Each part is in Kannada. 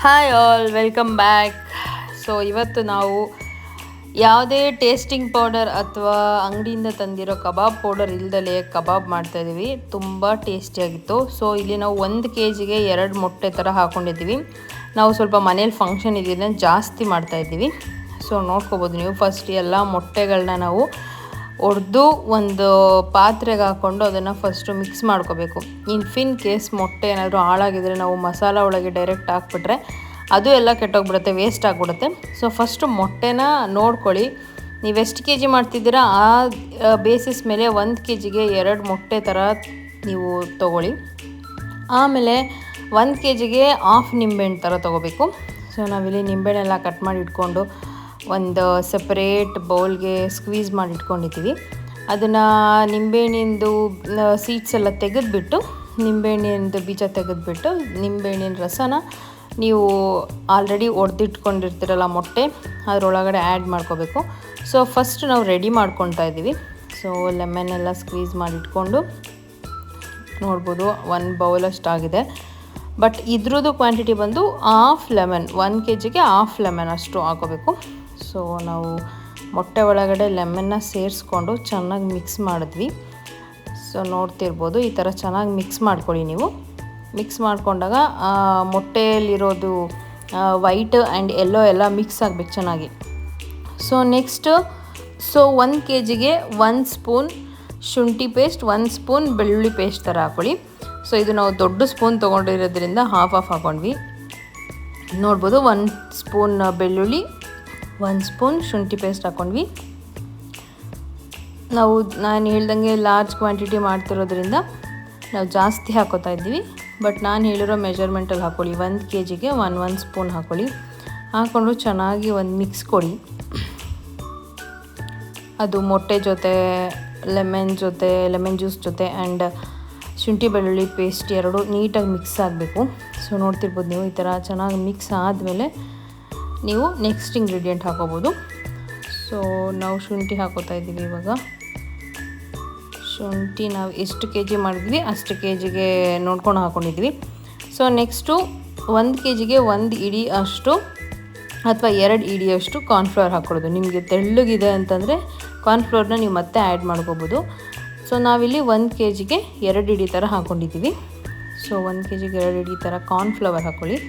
Hi all, welcome back. So ಇವತ್ತು ನಾವು ಯಾವುದೇ ಟೇಸ್ಟಿಂಗ್ ಪೌಡರ್ ಅಥವಾ ಅಂಗಡಿಯಿಂದ ತಂದಿರೋ ಕಬಾಬ್ ಪೌಡರ್ ಇಲ್ದಲೇ ಕಬಾಬ್ ಮಾಡ್ತಾಯಿದ್ದೀವಿ. ತುಂಬ ಟೇಸ್ಟಿಯಾಗಿತ್ತು. ಸೊ ಇಲ್ಲಿ ನಾವು 1 kgಗೆ 2 ಮೊಟ್ಟೆ ಥರ ಹಾಕ್ಕೊಂಡಿದ್ದೀವಿ. ನಾವು ಸ್ವಲ್ಪ ಮನೇಲಿ ಫಂಕ್ಷನ್ ಇದೆಯಲ್ಲ ಜಾಸ್ತಿ ಮಾಡ್ತಾಯಿದ್ದೀವಿ. ಸೊ ನೋಡ್ಕೋಬೋದು ನೀವು. ಫಸ್ಟ್ ಎಲ್ಲ ಮೊಟ್ಟೆಗಳನ್ನ ನಾವು ಒಡೆದು ಒಂದು ಪಾತ್ರೆಗೆ ಹಾಕ್ಕೊಂಡು ಅದನ್ನು ಫಸ್ಟು ಮಿಕ್ಸ್ ಮಾಡ್ಕೋಬೇಕು. ಇನ್ ಕೇಸ್ ಮೊಟ್ಟೆ ಏನಾದರೂ ಹಾಳಾಗಿದ್ರೆ ನಾವು ಮಸಾಲ ಒಳಗೆ ಡೈರೆಕ್ಟ್ ಹಾಕ್ಬಿಟ್ರೆ ಅದು ಎಲ್ಲ ಕೆಟ್ಟೋಗ್ಬಿಡುತ್ತೆ, ವೇಸ್ಟ್ ಆಗಿಬಿಡುತ್ತೆ. ಸೊ ಫಸ್ಟು ಮೊಟ್ಟೆನ ನೋಡ್ಕೊಳ್ಳಿ. ನೀವು ಎಷ್ಟು kg ಮಾಡ್ತಿದ್ದೀರಾ ಆ ಬೇಸಿಸ್ ಮೇಲೆ 1 kgಗೆ 2 ಮೊಟ್ಟೆ ಥರ ನೀವು ತೊಗೊಳ್ಳಿ. ಆಮೇಲೆ 1 kgಗೆ ಹಾಫ್ ನಿಂಬೆಹಣ್ಣು ಥರ ತೊಗೋಬೇಕು. ಸೊ ನಾವಿಲ್ಲಿ ನಿಂಬೆಹಣ್ಣೆಲ್ಲ ಕಟ್ ಮಾಡಿ ಇಟ್ಕೊಂಡು ಒಂದು ಸಪ್ರೇಟ್ ಬೌಲ್ಗೆ ಸ್ಕ್ವೀಸ್ ಮಾಡಿ ಇಟ್ಕೊಂಡಿದ್ದೀವಿ. ಅದನ್ನು ನಿಂಬೆಹಣ್ಣಿಂದು ಸೀಡ್ಸ್ ಎಲ್ಲ ತೆಗೆದುಬಿಟ್ಟು, ನಿಂಬೆಹಣ್ಣಿಂದು ಬೀಜ ತೆಗೆದುಬಿಟ್ಟು ನಿಂಬೆಹಣ್ಣಿನ ರಸನ ನೀವು ಆಲ್ರೆಡಿ ಒಡೆದಿಟ್ಕೊಂಡಿರ್ತೀರಲ್ಲ ಮೊಟ್ಟೆ, ಅದರೊಳಗಡೆ ಆ್ಯಡ್ ಮಾಡ್ಕೋಬೇಕು. ಸೊ ಫಸ್ಟ್ ನಾವು ರೆಡಿ ಮಾಡ್ಕೊತಾ ಇದ್ದೀವಿ. ಸೊ ಲೆಮನ್ ಎಲ್ಲ ಸ್ಕ್ವೀಸ್ ಮಾಡಿ ಇಟ್ಕೊಂಡು ನೋಡ್ಬೋದು 1 ಬೌಲಷ್ಟಾಗಿದೆ. ಬಟ್ ಇದ್ರದ್ದು ಕ್ವಾಂಟಿಟಿ ಬಂದು ಹಾಫ್ ಲೆಮನ್, 1 kgಗೆ ಹಾಫ್ ಲೆಮನ್ ಅಷ್ಟು ಹಾಕೋಬೇಕು. ಸೊ ನಾವು ಮೊಟ್ಟೆ ಒಳಗಡೆ ಲೆಮನ್ನ ಸೇರಿಸ್ಕೊಂಡು ಚೆನ್ನಾಗಿ ಮಿಕ್ಸ್ ಮಾಡಿದ್ವಿ. ಸೊ ನೋಡ್ತಿರ್ಬೋದು, ಈ ಥರ ಚೆನ್ನಾಗಿ ಮಿಕ್ಸ್ ಮಾಡ್ಕೊಳ್ಳಿ ನೀವು. ಮಿಕ್ಸ್ ಮಾಡ್ಕೊಂಡಾಗ ಮೊಟ್ಟೆಯಲ್ಲಿರೋದು ವೈಟ್ ಆ್ಯಂಡ್ ಎಲ್ಲೋ ಎಲ್ಲ ಮಿಕ್ಸ್ ಆಗಬೇಕು ಚೆನ್ನಾಗಿ. ಸೊ ನೆಕ್ಸ್ಟು 1 kgಗೆ 1 ಸ್ಪೂನ್ ಶುಂಠಿ ಪೇಸ್ಟ್, 1 ಸ್ಪೂನ್ ಬೆಳ್ಳುಳ್ಳಿ ಪೇಸ್ಟ್ ಥರ ಹಾಕ್ಕೊಳ್ಳಿ. ಸೊ ಇದು ನಾವು ದೊಡ್ಡ ಸ್ಪೂನ್ ತೊಗೊಂಡಿರೋದ್ರಿಂದ ಹಾಫ್ ಹಾಕ್ಕೊಂಡ್ವಿ. ನೋಡ್ಬೋದು 1 ಸ್ಪೂನ್ ಬೆಳ್ಳುಳ್ಳಿ, 1 ಸ್ಪೂನ್ ಶುಂಠಿ ಪೇಸ್ಟ್ ಹಾಕ್ಕೊಂಡ್ವಿ. ನಾನು ಹೇಳ್ದಂಗೆ ಲಾರ್ಜ್ ಕ್ವಾಂಟಿಟಿ ಮಾಡ್ತಿರೋದ್ರಿಂದ ನಾವು ಜಾಸ್ತಿ ಹಾಕೋತಾ ಇದ್ದೀವಿ. ಬಟ್ ನಾನು ಹೇಳಿರೋ ಮೆಜರ್ಮೆಂಟಲ್ಲಿ ಹಾಕ್ಕೊಳ್ಳಿ. 1 kgಗೆ 1 ಸ್ಪೂನ್ ಹಾಕ್ಕೊಳ್ಳಿ. ಹಾಕ್ಕೊಂಡು ಚೆನ್ನಾಗಿ ಒಂದು ಮಿಕ್ಸ್ ಕೊಡಿ. ಅದು ಮೊಟ್ಟೆ ಜೊತೆ, ಲೆಮನ್ ಜ್ಯೂಸ್ ಜೊತೆ ಆ್ಯಂಡ್ ಶುಂಠಿ ಬೆಳ್ಳುಳ್ಳಿ ಪೇಸ್ಟ್ ಎರಡು ನೀಟಾಗಿ ಮಿಕ್ಸ್ ಆಗಬೇಕು. ಸೊ ನೋಡ್ತಿರ್ಬೋದು ನೀವು. ಈ ಥರ ಚೆನ್ನಾಗಿ ಮಿಕ್ಸ್ ಆದಮೇಲೆ ನೀವು ನೆಕ್ಸ್ಟ್ ಇಂಗ್ರೀಡಿಯೆಂಟ್ ಹಾಕೋಬೋದು. ಸೊ ನಾವು ಶುಂಠಿ ಹಾಕೋತಾ ಇದ್ದೀವಿ ಇವಾಗ. ಶುಂಠಿ ನಾವು ಎಷ್ಟು kg ಮಾಡಿದ್ವಿ ಅಷ್ಟು kgಗೆ ನೋಡ್ಕೊಂಡು ಹಾಕ್ಕೊಂಡಿದ್ವಿ. ಸೊ ನೆಕ್ಸ್ಟು 1 kgಗೆ 1 ಇಡಿ ಅಷ್ಟು ಅಥವಾ 2 ಇಡಿಯಷ್ಟು ಕಾರ್ನ್ಫ್ಲವರ್ ಹಾಕ್ಕೊಳ್ಳೋದು. ನಿಮಗೆ ತೆಳ್ಳಗಿದೆ ಅಂತಂದರೆ ಕಾರ್ನ್ಫ್ಲವರ್ನ ನೀವು ಮತ್ತೆ ಆ್ಯಡ್ ಮಾಡ್ಕೋಬೋದು. ಸೊ ನಾವಿಲ್ಲಿ 1 kgಗೆ 2 ಇಡಿ ಥರ ಹಾಕ್ಕೊಂಡಿದ್ದೀವಿ. ಸೊ 1 kgಗೆ 2 ಇಡಿ ಥರ ಕಾರ್ನ್ಫ್ಲವರ್ ಹಾಕ್ಕೊಳ್ಳಿ.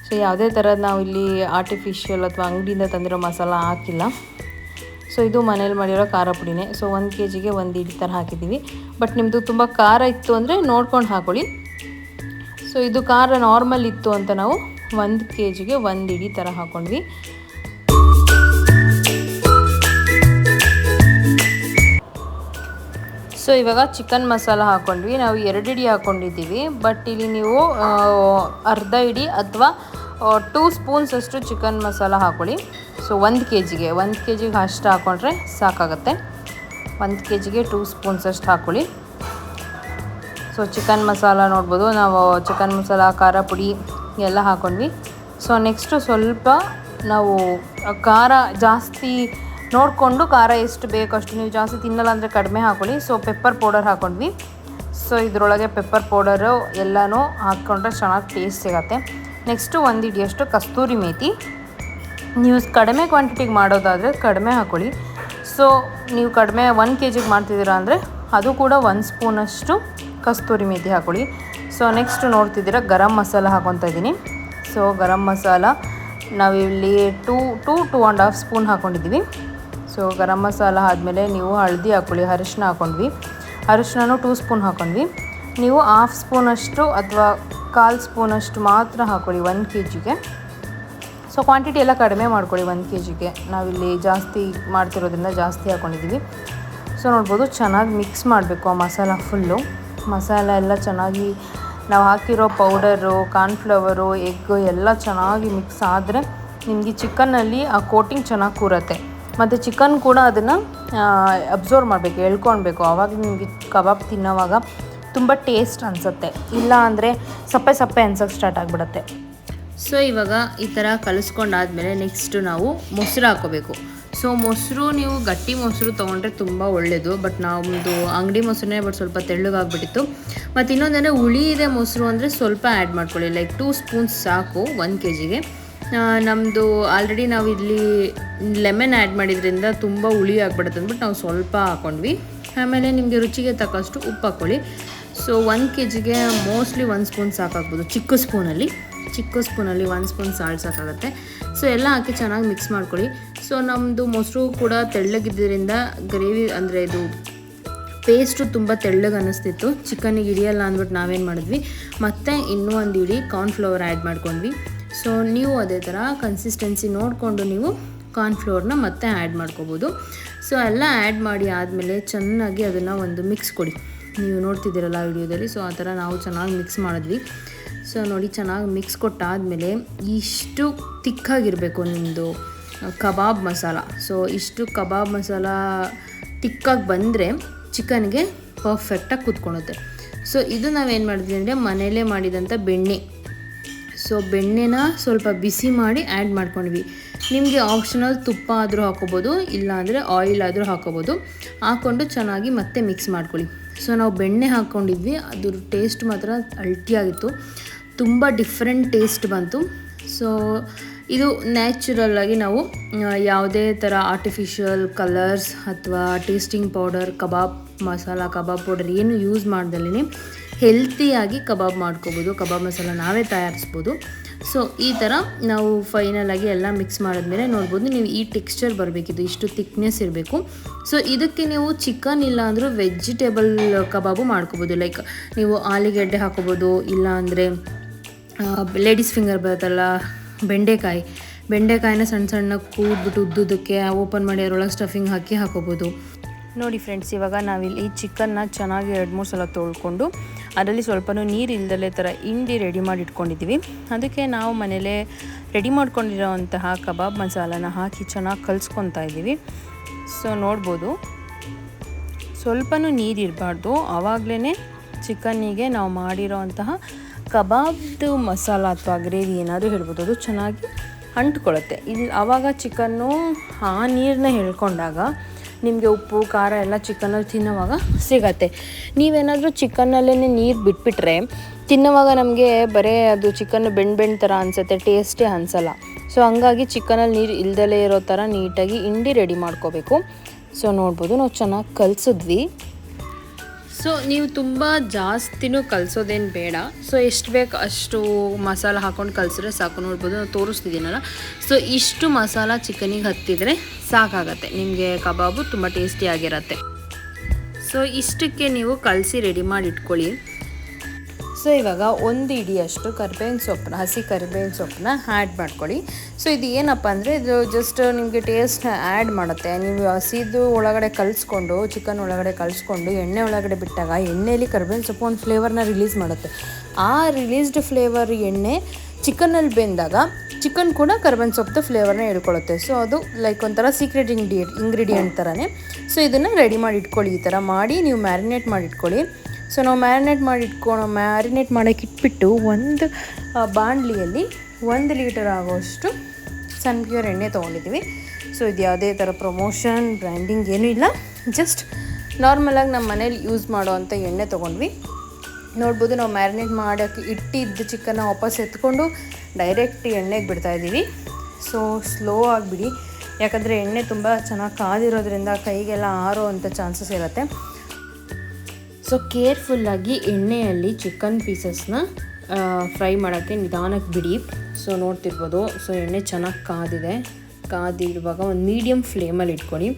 ಸೊ ಯಾವುದೇ ಥರದ ನಾವು ಇಲ್ಲಿ ಆರ್ಟಿಫಿಷಿಯಲ್ ಅಥವಾ ಅಂಗಡಿಯಿಂದ ತಂದಿರೋ ಮಸಾಲ ಹಾಕಿಲ್ಲ. ಸೊ ಇದು ಮನೇಲಿ ಮಾಡಿರೋ ಖಾರ ಪುಡಿನೇ. ಸೊ 1 kgಗೆ 1 ಇಡಿ ಥರ ಹಾಕಿದ್ದೀವಿ. ಬಟ್ ನಿಮ್ಮದು ತುಂಬ ಖಾರ ಇತ್ತು ಅಂದರೆ ನೋಡ್ಕೊಂಡು ಹಾಕ್ಕೊಳ್ಳಿ. ಸೊ ಇದು ಖಾರ ನಾರ್ಮಲ್ ಇತ್ತು ಅಂತ ನಾವು 1 kgಗೆ 1 ಇಡಿ ಥರ ಹಾಕ್ಕೊಂಡ್ವಿ. ಸೊ ಇವಾಗ ಚಿಕನ್ ಮಸಾಲ ಹಾಕ್ಕೊಂಡ್ವಿ. ನಾವು 2 ಇಡಿ ಹಾಕ್ಕೊಂಡಿದ್ದೀವಿ. ಬಟ್ ಇಲ್ಲಿ ನೀವು ಅರ್ಧ ಇಡಿ ಅಥವಾ 2 ಸ್ಪೂನ್ಸ್ ಅಷ್ಟು ಚಿಕನ್ ಮಸಾಲ ಹಾಕ್ಕೊಳ್ಳಿ. ಸೊ 1 kgಗೆ ಅಷ್ಟು ಹಾಕ್ಕೊಂಡ್ರೆ ಸಾಕಾಗುತ್ತೆ. 1 kgಗೆ 2 ಸ್ಪೂನ್ಸ್ ಅಷ್ಟು ಹಾಕ್ಕೊಳ್ಳಿ. ಸೊ ಚಿಕನ್ ಮಸಾಲ ನೋಡ್ಬೋದು, ನಾವು ಚಿಕನ್ ಮಸಾಲ, ಖಾರ ಪುಡಿ ಎಲ್ಲ ಹಾಕ್ಕೊಂಡ್ವಿ. ಸೊ ನೆಕ್ಸ್ಟು ಸ್ವಲ್ಪ ನಾವು ಖಾರ ಜಾಸ್ತಿ ನೋಡಿಕೊಂಡು, ಖಾರ ಎಷ್ಟು ಬೇಕಷ್ಟು, ನೀವು ಜಾಸ್ತಿ ತಿನ್ನಲ್ಲ ಅಂದರೆ ಕಡಿಮೆ ಹಾಕ್ಕೊಳ್ಳಿ. ಸೊ ಪೆಪ್ಪರ್ ಪೌಡರ್ ಹಾಕ್ಕೊಂಡ್ವಿ. ಸೊ ಇದರೊಳಗೆ ಪೆಪ್ಪರ್ ಪೌಡರು ಎಲ್ಲನೂ ಹಾಕ್ಕೊಂಡ್ರೆ ಚೆನ್ನಾಗಿ ಟೇಸ್ಟ್ ಸಿಗುತ್ತೆ. ನೆಕ್ಸ್ಟು 1 ಇಡಿಯಷ್ಟು ಕಸ್ತೂರಿ ಮೇಥಿ. ನೀವು ಕಡಿಮೆ ಕ್ವಾಂಟಿಟಿಗೆ ಮಾಡೋದಾದರೆ ಕಡಿಮೆ ಹಾಕ್ಕೊಳ್ಳಿ. ಸೊ ನೀವು ಕಡಿಮೆ 1 kgಗೆ ಮಾಡ್ತಿದ್ದೀರಾ ಅಂದರೆ ಅದು ಕೂಡ 1 ಸ್ಪೂನಷ್ಟು ಕಸ್ತೂರಿ ಮೇಥಿ ಹಾಕ್ಕೊಳ್ಳಿ. ಸೊ ನೆಕ್ಸ್ಟ್ ನೋಡ್ತಿದ್ದೀರಾ ಗರಂ ಮಸಾಲ ಹಾಕ್ಕೊತಾ ಇದ್ದೀನಿ. ಸೊ ಗರಂ ಮಸಾಲ ನಾವಿಲ್ಲಿ 2.5 ಸ್ಪೂನ್ ಹಾಕ್ಕೊಂಡಿದ್ದೀವಿ. ಸೊ ಗರಂ ಮಸಾಲ ಆದಮೇಲೆ ನೀವು ಹಳದಿ ಹಾಕ್ಕೊಳ್ಳಿ. ಅರಿಶಿನ ಹಾಕ್ಕೊಂಡ್ವಿ. ಅರಿಶಿನೂ 2 ಸ್ಪೂನ್ ಹಾಕ್ಕೊಂಡ್ವಿ. ನೀವು ಹಾಫ್ ಸ್ಪೂನಷ್ಟು ಅಥವಾ 1/4 ಸ್ಪೂನಷ್ಟು ಮಾತ್ರ ಹಾಕ್ಕೊಳ್ಳಿ 1 kgಗೆ. ಸೊ ಕ್ವಾಂಟಿಟಿ ಎಲ್ಲ ಕಡಿಮೆ ಮಾಡ್ಕೊಳ್ಳಿ 1 kgಗೆ. ನಾವಿಲ್ಲಿ ಜಾಸ್ತಿ ಮಾಡ್ತಿರೋದ್ರಿಂದ ಜಾಸ್ತಿ ಹಾಕ್ಕೊಂಡಿದ್ದೀವಿ. ಸೊ ನೋಡ್ಬೋದು ಚೆನ್ನಾಗಿ ಮಿಕ್ಸ್ ಮಾಡಬೇಕು ಆ ಮಸಾಲ ಫುಲ್ಲು. ಮಸಾಲ ಎಲ್ಲ ಚೆನ್ನಾಗಿ ನಾವು ಹಾಕಿರೋ ಪೌಡರು, ಕಾರ್ನ್ಫ್ಲವರು, ಎಗ್ಗು ಎಲ್ಲ ಚೆನ್ನಾಗಿ ಮಿಕ್ಸ್ ಆದರೆ ನಿಮಗೆ ಚಿಕನ್ನಲ್ಲಿ ಆ ಕೋಟಿಂಗ್ ಚೆನ್ನಾಗಿ ಕೂರುತ್ತೆ. ಮತ್ತು ಚಿಕನ್ ಕೂಡ ಅದನ್ನು ಅಬ್ಸರ್ವ್ ಮಾಡಬೇಕು, ಎಳ್ಕೊಳ್ಬೇಕು. ಆವಾಗ ನಿಮಗೆ ಕಬಾಬ್ ತಿನ್ನೋವಾಗ ತುಂಬ ಟೇಸ್ಟ್ ಅನಿಸುತ್ತೆ. ಇಲ್ಲ ಅಂದರೆ ಸಪ್ಪೆ ಅನ್ಸೋಕ್ಕೆ ಸ್ಟಾರ್ಟ್ ಆಗಿಬಿಡುತ್ತೆ. ಸೊ ಇವಾಗ ಈ ಥರ ಕಲಿಸ್ಕೊಂಡಾದ್ಮೇಲೆ ನೆಕ್ಸ್ಟು ನಾವು ಮೊಸರು ಹಾಕ್ಕೋಬೇಕು. ಸೊ ಮೊಸರು ನೀವು ಗಟ್ಟಿ ಮೊಸರು ತೊಗೊಂಡ್ರೆ ತುಂಬ ಒಳ್ಳೆಯದು. ಬಟ್ ನಮ್ಮದು ಅಂಗಡಿ ಮೊಸರನ್ನೇ ಬಟ್ ಸ್ವಲ್ಪ ತೆಳ್ಳಗಾಗ್ಬಿಟ್ಟಿತ್ತು. ಮತ್ತು ಇನ್ನೊಂದಂದರೆ ಹುಳಿ ಇದೆ ಮೊಸರು ಅಂದರೆ ಸ್ವಲ್ಪ ಆ್ಯಡ್ ಮಾಡ್ಕೊಳ್ಳಿ, ಲೈಕ್ 2 ಸ್ಪೂನ್ಸ್ ಸಾಕು 1 kgಗೆ. ನಮ್ಮದು ಆಲ್ರೆಡಿ ನಾವು ಇಲ್ಲಿ ಲೆಮನ್ ಆ್ಯಡ್ ಮಾಡಿದ್ರಿಂದ ತುಂಬ ಹುಳಿ ಆಗ್ಬಿಡುತ್ತೆ ಅಂದ್ಬಿಟ್ಟು ನಾವು ಸ್ವಲ್ಪ ಹಾಕ್ಕೊಂಡ್ವಿ. ಆಮೇಲೆ ನಿಮಗೆ ರುಚಿಗೆ ತಕ್ಕಷ್ಟು ಉಪ್ಪು ಹಾಕ್ಕೊಳ್ಳಿ. ಸೊ 1 kgಗೆ ಮೋಸ್ಟ್ಲಿ 1 ಸ್ಪೂನ್ ಸಾಕಾಗ್ಬೋದು. ಚಿಕ್ಕ ಸ್ಪೂನಲ್ಲಿ 1 ಸ್ಪೂನ್ ಸಾಲ್ಟ್ ಸಾಕಾಗುತ್ತೆ. ಸೊ ಎಲ್ಲ ಹಾಕಿ ಚೆನ್ನಾಗಿ ಮಿಕ್ಸ್ ಮಾಡ್ಕೊಳ್ಳಿ. ಸೊ ನಮ್ಮದು ಮೊಸರು ಕೂಡ ತೆಳ್ಳಗಿದ್ದರಿಂದ ಗ್ರೇವಿ ಅಂದರೆ ಇದು ಪೇಸ್ಟು ತುಂಬ ತೆಳ್ಳಗೆ ಅನ್ನಿಸ್ತಿತ್ತು. ಚಿಕನ್ನಿಗೆ ಹಿಡಿಯಲ್ಲ ಅಂದ್ಬಿಟ್ಟು ನಾವೇನು ಮಾಡಿದ್ವಿ, ಮತ್ತು ಇನ್ನೂ ಒಂದು ಇಡೀ ಕಾರ್ನ್ಫ್ಲವರ್ ಆ್ಯಡ್ ಮಾಡ್ಕೊಂಡ್ವಿ. ಸೊ ನೀವು ಅದೇ ಥರ ಕನ್ಸಿಸ್ಟೆನ್ಸಿ ನೋಡಿಕೊಂಡು ನೀವು ಕಾರ್ನ್ಫ್ಲವರ್ನ ಮತ್ತೆ ಆ್ಯಡ್ ಮಾಡ್ಕೋಬೋದು. ಸೊ ಎಲ್ಲ ಆ್ಯಡ್ ಮಾಡಿ ಆದಮೇಲೆ ಚೆನ್ನಾಗಿ ಅದನ್ನು ಒಂದು ಮಿಕ್ಸ್ ಕೊಡಿ. ನೀವು ನೋಡ್ತಿದ್ದೀರಲ್ಲ ವಿಡಿಯೋದಲ್ಲಿ. ಸೊ ಆ ಥರ ನಾವು ಚೆನ್ನಾಗಿ ಮಿಕ್ಸ್ ಮಾಡಿದ್ವಿ. ಸೊ ನೋಡಿ, ಚೆನ್ನಾಗಿ ಮಿಕ್ಸ್ ಕೊಟ್ಟಾದಮೇಲೆ ಇಷ್ಟು ತಿಕ್ಕಾಗಿರಬೇಕು ನಿಮ್ಮದು ಕಬಾಬ್ ಮಸಾಲ. ಸೊ ಇಷ್ಟು ಕಬಾಬ್ ಮಸಾಲ ತಿಕ್ಕಾಗಿ ಬಂದರೆ ಚಿಕನ್ಗೆ ಪರ್ಫೆಕ್ಟಾಗಿ ಕೂತ್ಕೊಳುತ್ತೆ. ಸೊ ಇದು ನಾವೇನು ಮಾಡಿದ್ವಿ ಅಂದರೆ ಮನೆಯಲ್ಲೇ ಮಾಡಿದಂಥ ಬೆಣ್ಣೆ. ಸೊ ಬೆಣ್ಣೆನ ಸ್ವಲ್ಪ ಬಿಸಿ ಮಾಡಿ ಆ್ಯಡ್ ಮಾಡ್ಕೊಂಡ್ವಿ. ನಿಮಗೆ ಆಪ್ಷನಲ್ ತುಪ್ಪ ಆದರೂ ಹಾಕೋಬೋದು, ಇಲ್ಲಾಂದರೆ ಆಯಿಲ್ ಆದರೂ ಹಾಕೋಬೋದು. ಹಾಕ್ಕೊಂಡು ಚೆನ್ನಾಗಿ ಮತ್ತೆ ಮಿಕ್ಸ್ ಮಾಡ್ಕೊಳ್ಳಿ. ಸೊ ನಾವು ಬೆಣ್ಣೆ ಹಾಕ್ಕೊಂಡಿದ್ವಿ, ಅದ್ರ ಟೇಸ್ಟ್ ಮಾತ್ರ ಅಲ್ಟಿಯಾಗಿತ್ತು. ತುಂಬ ಡಿಫ್ರೆಂಟ್ ಟೇಸ್ಟ್ ಬಂತು. ಸೊ ಇದು ನ್ಯಾಚುರಲ್ಲಾಗಿ ನಾವು ಯಾವುದೇ ಥರ ಆರ್ಟಿಫಿಷಿಯಲ್ ಕಲರ್ಸ್ ಅಥವಾ ಟೇಸ್ಟಿಂಗ್ ಪೌಡರ್, ಕಬಾಬ್ ಮಸಾಲ, ಕಬಾಬ್ ಪೌಡರ್ ಏನು ಯೂಸ್ ಮಾಡ್ದಲೇ ಹೆಲ್ತಿಯಾಗಿ ಕಬಾಬ್ ಮಾಡ್ಕೋಬೋದು. ಕಬಾಬ್ ಮಸಾಲ ನಾವೇ ತಯಾರಿಸ್ಬೋದು. ಸೊ ಈ ಥರ ನಾವು ಫೈನಲಾಗಿ ಎಲ್ಲ ಮಿಕ್ಸ್ ಮಾಡಿದ್ಮೇಲೆ ನೋಡ್ಬೋದು, ನೀವು ಈ ಟೆಕ್ಸ್ಚರ್ ಬರಬೇಕಿದ್ದು, ಇಷ್ಟು ಥಿಕ್ನೆಸ್ ಇರಬೇಕು. ಸೊ ಇದಕ್ಕೆ ನೀವು ಚಿಕನ್ ಇಲ್ಲ ಅಂದರೂ ವೆಜಿಟೇಬಲ್ ಕಬಾಬು ಮಾಡ್ಕೋಬೋದು. ಲೈಕ್ ನೀವು ಆಲೂಗೆಡ್ಡೆ ಹಾಕೋಬೋದು, ಇಲ್ಲ ಅಂದರೆ ಲೇಡೀಸ್ ಫಿಂಗರ್ ಬರುತ್ತಲ್ಲ, ಬೆಂಡೆಕಾಯಿನ ಸಣ್ಣ ಸಣ್ಣ ಕೂಡ್ಬಿಟ್ಟು ಉದ್ದುದಕ್ಕೆ ಓಪನ್ ಮಾಡಿ ಅದರೊಳಗೆ ಸ್ಟಫಿಂಗ್ ಹಾಕಿ ಹಾಕೋಬೋದು. ನೋಡಿ ಫ್ರೆಂಡ್ಸ್, ಇವಾಗ ನಾವಿಲ್ಲಿ ಈ ಚಿಕನ್ನ ಚೆನ್ನಾಗಿ 2-3 ಸಲ ತೊಳ್ಕೊಂಡು ಅದರಲ್ಲಿ ಸ್ವಲ್ಪ ನೀರು ಇಲ್ದಲೇ ಥರ ಹಿಂಡಿ ರೆಡಿ ಮಾಡಿ ಇಟ್ಕೊಂಡಿದ್ದೀವಿ. ಅದಕ್ಕೆ ನಾವು ಮನೇಲೇ ರೆಡಿ ಮಾಡ್ಕೊಂಡಿರೋವಂತಹ ಕಬಾಬ್ ಮಸಾಲಾನ ಹಾಕಿ ಚೆನ್ನಾಗಿ ಕಲಿಸ್ಕೊತಾ ಇದ್ದೀವಿ. ಸೊ ನೋಡ್ಬೋದು, ಸ್ವಲ್ಪನೂ ನೀರು ಇರಬಾರ್ದು. ಆವಾಗಲೇ ಚಿಕನ್ನಿಗೆ ನಾವು ಮಾಡಿರೋವಂತಹ ಕಬಾಬ್ದು ಮಸಾಲ ಅಥವಾ ಗ್ರೇವಿ ಏನಾದರೂ ಹೇಳ್ಬೋದು, ಅದು ಚೆನ್ನಾಗಿ ಅಂಟ್ಕೊಳ್ಳುತ್ತೆ. ಇಲ್ಲಿ ಆವಾಗ ಚಿಕನ್ನು ಆ ನೀರನ್ನ ಎಳ್ಕೊಂಡಾಗ ನಿಮಗೆ ಉಪ್ಪು ಖಾರ ಎಲ್ಲ ಚಿಕನಲ್ಲಿ ತಿನ್ನೋವಾಗ ಸಿಗತ್ತೆ. ನೀವೇನಾದರೂ ಚಿಕನ್ನಲ್ಲೇ ನೀರು ಬಿಟ್ಬಿಟ್ರೆ ತಿನ್ನೋವಾಗ ನಮಗೆ ಬರೀ ಅದು ಚಿಕನ್ ಬೆಂಡ್ ಥರ ಅನಿಸುತ್ತೆ, ಟೇಸ್ಟೇ ಅನಿಸಲ್ಲ. ಸೊ ಹಂಗಾಗಿ ಚಿಕನಲ್ಲಿ ನೀರು ಇಲ್ದಲೇ ಇರೋ ಥರ ನೀಟಾಗಿ ಹಿಂಡಿ ರೆಡಿ ಮಾಡ್ಕೋಬೇಕು. ಸೊ ನೋಡ್ಬೋದು, ನಾವು ಚೆನ್ನಾಗಿ ಕಲಿಸಿದ್ವಿ. ಸೊ ನೀವು ತುಂಬ ಜಾಸ್ತಿನೂ ಕಲಿಸೋದೇನು ಬೇಡ. ಸೊ ಎಷ್ಟು ಬೇಕು ಅಷ್ಟು ಮಸಾಲ ಹಾಕ್ಕೊಂಡು ಕಲಿಸಿದ್ರೆ ಸಾಕು. ನೋಡ್ಬೋದು, ನಾವು ತೋರಿಸ್ತಿದ್ದೀನಲ್ಲ. ಸೊ ಇಷ್ಟು ಮಸಾಲ ಚಿಕನಿಗೆ ಹತ್ತಿದರೆ ಸಾಕಾಗತ್ತೆ, ನಿಮಗೆ ಕಬಾಬು ತುಂಬ ಟೇಸ್ಟಿಯಾಗಿರತ್ತೆ. ಸೊ ಇಷ್ಟಕ್ಕೆ ನೀವು ಕಲಸಿ ರೆಡಿ ಮಾಡಿ ಇಟ್ಕೊಳ್ಳಿ. ಸೊ ಇವಾಗ 1 ಹಿಡಿಯಷ್ಟು ಹಸಿ ಕರಿಬೇವಿನ ಸೊಪ್ಪನ್ನ ಆ್ಯಡ್ ಮಾಡ್ಕೊಳ್ಳಿ. ಸೊ ಇದು ಏನಪ್ಪ ಅಂದರೆ ಇದು ಜಸ್ಟ್ ನಿಮಗೆ ಟೇಸ್ಟ್ನ ಆ್ಯಡ್ ಮಾಡುತ್ತೆ. ನೀವು ಹಸಿದು ಒಳಗಡೆ ಕಲಿಸ್ಕೊಂಡು ಚಿಕನ್ ಒಳಗಡೆ ಕಲಿಸ್ಕೊಂಡು ಎಣ್ಣೆ ಒಳಗಡೆ ಬಿಟ್ಟಾಗ ಎಣ್ಣೆಯಲ್ಲಿ ಕರಿಬೇವಿನ ಸೊಪ್ಪು ಒಂದು ಫ್ಲೇವರ್ನ ರಿಲೀಸ್ ಮಾಡುತ್ತೆ. ಆ ರಿಲೀಸ್ಡ್ ಫ್ಲೇವರ್ ಎಣ್ಣೆ ಚಿಕನ್ನಲ್ಲಿ ಬೆಂದಾಗ ಚಿಕನ್ ಕೂಡ ಕರಿಬೇವಿನ ಸೊಪ್ಪು ಫ್ಲೇವರ್ನ ಹಿಡ್ಕೊಳ್ಳುತ್ತೆ. ಸೊ ಅದು ಲೈಕ್ ಒಂಥರ ಸೀಕ್ರೆಟ್ ಇಂಗ್ರೀಡಿಯೆಂಟ್ ಥರನೇ. ಸೊ ಇದನ್ನು ರೆಡಿ ಮಾಡಿ ಇಟ್ಕೊಳ್ಳಿ. ಈ ಥರ ಮಾಡಿ ನೀವು ಮ್ಯಾರಿನೇಟ್ ಮಾಡಿ ಇಟ್ಕೊಳ್ಳಿ. ಸೊ ನಾವು ಮ್ಯಾರಿನೇಟ್ ಮಾಡೋಕ್ಕೆ ಇಟ್ಬಿಟ್ಟು ಒಂದು ಬಾಣಲಿಯಲ್ಲಿ 1 ಲೀಟರ್ ಆಗೋಷ್ಟು ಸನ್ಪ್ಯೂರ್ ಎಣ್ಣೆ ತೊಗೊಂಡಿದ್ದೀವಿ. ಸೊ ಇದು ಯಾವುದೇ ಥರ ಪ್ರಮೋಷನ್ ಬ್ರ್ಯಾಂಡಿಂಗ್ ಏನೂ ಇಲ್ಲ, ಜಸ್ಟ್ ನಾರ್ಮಲಾಗಿ ನಮ್ಮ ಮನೇಲಿ ಯೂಸ್ ಮಾಡೋವಂಥ ಎಣ್ಣೆ ತೊಗೊಂಡ್ವಿ. ನೋಡ್ಬೋದು, ನಾವು ಮ್ಯಾರಿನೇಟ್ ಮಾಡೋಕ್ಕೆ ಇಟ್ಟಿದ್ದು ಚಿಕನ್ನ ವಾಪಸ್ ಎತ್ಕೊಂಡು ಡೈರೆಕ್ಟ್ ಎಣ್ಣೆಗೆ ಬಿಡ್ತಾಯಿದ್ದೀವಿ. ಸೊ ಸ್ಲೋ ಆಗಿಬಿಡಿ, ಯಾಕಂದರೆ ಎಣ್ಣೆ ತುಂಬ ಚೆನ್ನಾಗಿ ಕಾದಿರೋದ್ರಿಂದ ಕೈಗೆಲ್ಲ ಆರೋ ಅಂಥ ಚಾನ್ಸಸ್ ಇರುತ್ತೆ. ಸೊ ಕೇರ್ಫುಲ್ಲಾಗಿ ಎಣ್ಣೆಯಲ್ಲಿ ಚಿಕನ್ ಪೀಸಸ್ನ ಫ್ರೈ ಮಾಡೋಕ್ಕೆ ನಿಧಾನಕ್ಕೆ ಬಿಡಿ. ಸೊ ನೋಡ್ತಿರ್ಬೋದು, ಸೊ ಎಣ್ಣೆ ಚೆನ್ನಾಗಿ ಕಾದಿರುವಾಗ ಒಂದು ಮೀಡಿಯಮ್ ಫ್ಲೇಮಲ್ಲಿ ಇಟ್ಕೊಳ್ಳಿ.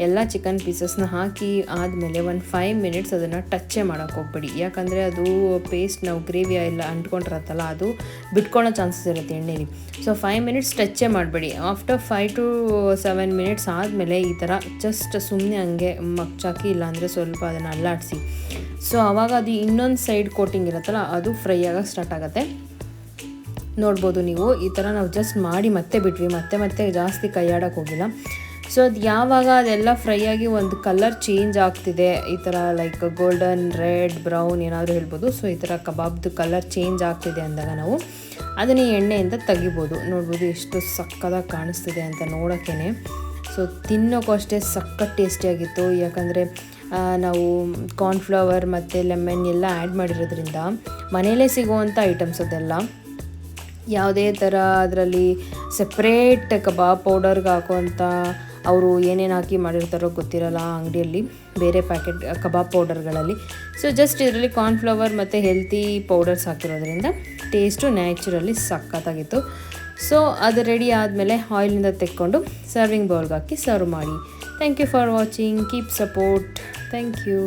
ಎಲ್ಲ ಚಿಕನ್ ಪೀಸಸ್ನ ಹಾಕಿ ಆದಮೇಲೆ ಒಂದು 5 ಮಿನಿಟ್ಸ್ ಅದನ್ನು ಟಚ್ಚೇ ಮಾಡೋಕ್ಕೆ ಹೋಗ್ಬೇಡಿ. ಯಾಕಂದರೆ ಅದು ಪೇಸ್ಟ್ ನಾವು ಗ್ರೇವಿ ಎಲ್ಲ ಅಂಟ್ಕೊಂಡಿರತ್ತಲ್ಲ, ಅದು ಬಿಟ್ಕೊಳ್ಳೋ ಚಾನ್ಸಸ್ ಇರುತ್ತೆ ಎಣ್ಣೆಲಿ. ಸೊ 5 ಮಿನಿಟ್ಸ್ ಟಚ್ಚೇ ಮಾಡಬೇಡಿ. ಆಫ್ಟರ್ 5 to 7 ಮಿನಿಟ್ಸ್ ಆದಮೇಲೆ ಈ ಥರ ಜಸ್ಟ್ ಸುಮ್ಮನೆ ಹಂಗೆ ಮಗ್ಚಾಕಿ ಇಲ್ಲಾಂದರೆ ಸ್ವಲ್ಪ ಅದನ್ನು ಅಲ್ಲಾಡಿಸಿ. ಸೊ ಆವಾಗ ಅದು ಇನ್ನೊಂದು ಸೈಡ್ ಕೋಟಿಂಗ್ ಇರುತ್ತಲ್ಲ, ಅದು ಫ್ರೈ ಆಗೋಕ್ಕೆ ಸ್ಟಾರ್ಟ್ ಆಗುತ್ತೆ. ನೋಡ್ಬೋದು ನೀವು, ಈ ಥರ ನಾವು ಜಸ್ಟ್ ಮಾಡಿ ಮತ್ತೆ ಬಿಟ್ವಿ, ಮತ್ತೆ ಜಾಸ್ತಿ ಕೈಯಾಡೋಕ್ಕೆ ಹೋಗಿಲ್ಲ. ಸೊ ಅದು ಯಾವಾಗ ಅದೆಲ್ಲ ಫ್ರೈ ಆಗಿ ಒಂದು ಕಲರ್ ಚೇಂಜ್ ಆಗ್ತಿದೆ, ಈ ಥರ ಲೈಕ್ ಗೋಲ್ಡನ್, ರೆಡ್, ಬ್ರೌನ್ ಏನಾದರೂ ಹೇಳ್ಬೋದು. ಸೊ ಈ ಥರ ಕಬಾಬ್ದು ಕಲರ್ ಚೇಂಜ್ ಆಗ್ತಿದೆ ಅಂದಾಗ ನಾವು ಅದನ್ನು ಎಣ್ಣೆಯಿಂದ ತೆಗಿಬೋದು. ನೋಡ್ಬೋದು ಎಷ್ಟು ಸಕ್ಕದಾಗಿ ಕಾಣಿಸ್ತಿದೆ ಅಂತ ನೋಡೋಕ್ಕೇ. ಸೊ ಸೊ ತಿನ್ನೋಕ್ಕೂ ಅಷ್ಟೇ ಸಖತ್ ಟೇಸ್ಟಿಯಾಗಿತ್ತು. ಯಾಕಂದರೆ ನಾವು ಕಾರ್ನ್ಫ್ಲವರ್ ಮತ್ತು ಲೆಮನ್ ಎಲ್ಲ ಆ್ಯಡ್ ಮಾಡಿರೋದ್ರಿಂದ ಮನೆಯಲ್ಲೇ ಸಿಗುವಂಥ ಐಟಮ್ಸ್ ಅದೆಲ್ಲ. ಯಾವುದೇ ಥರ ಅದರಲ್ಲಿ ಸಪ್ರೇಟ್ ಕಬಾಬ್ ಪೌಡರ್ಗೆ ಹಾಕುವಂಥ ಅವರು ಏನೇನು ಹಾಕಿ ಮಾಡಿರ್ತಾರೋ ಗೊತ್ತಿರಲ್ಲ ಅಂಗಡಿಯಲ್ಲಿ ಬೇರೆ ಪ್ಯಾಕೆಟ್ ಕಬಾಬ್ ಪೌಡರ್ಗಳಲ್ಲಿ. ಸೊ ಜಸ್ಟ್ ಇದರಲ್ಲಿ ಕಾರ್ನ್ಫ್ಲವರ್ ಮತ್ತು ಹೆಲ್ತಿ ಪೌಡರ್ಸ್ ಹಾಕಿರೋದ್ರಿಂದ ಟೇಸ್ಟು ನ್ಯಾಚುರಲಿ ಸಖತ್ತಾಗಿತ್ತು. ಸೊ ಅದು ರೆಡಿ ಆದಮೇಲೆ ಆಯಿಲಿಂದ ತೆಕ್ಕೊಂಡು ಸರ್ವಿಂಗ್ ಬೌಲ್ಗೆ ಹಾಕಿ ಸರ್ವ್ ಮಾಡಿ. Thank you for watching. Keep support. Thank you.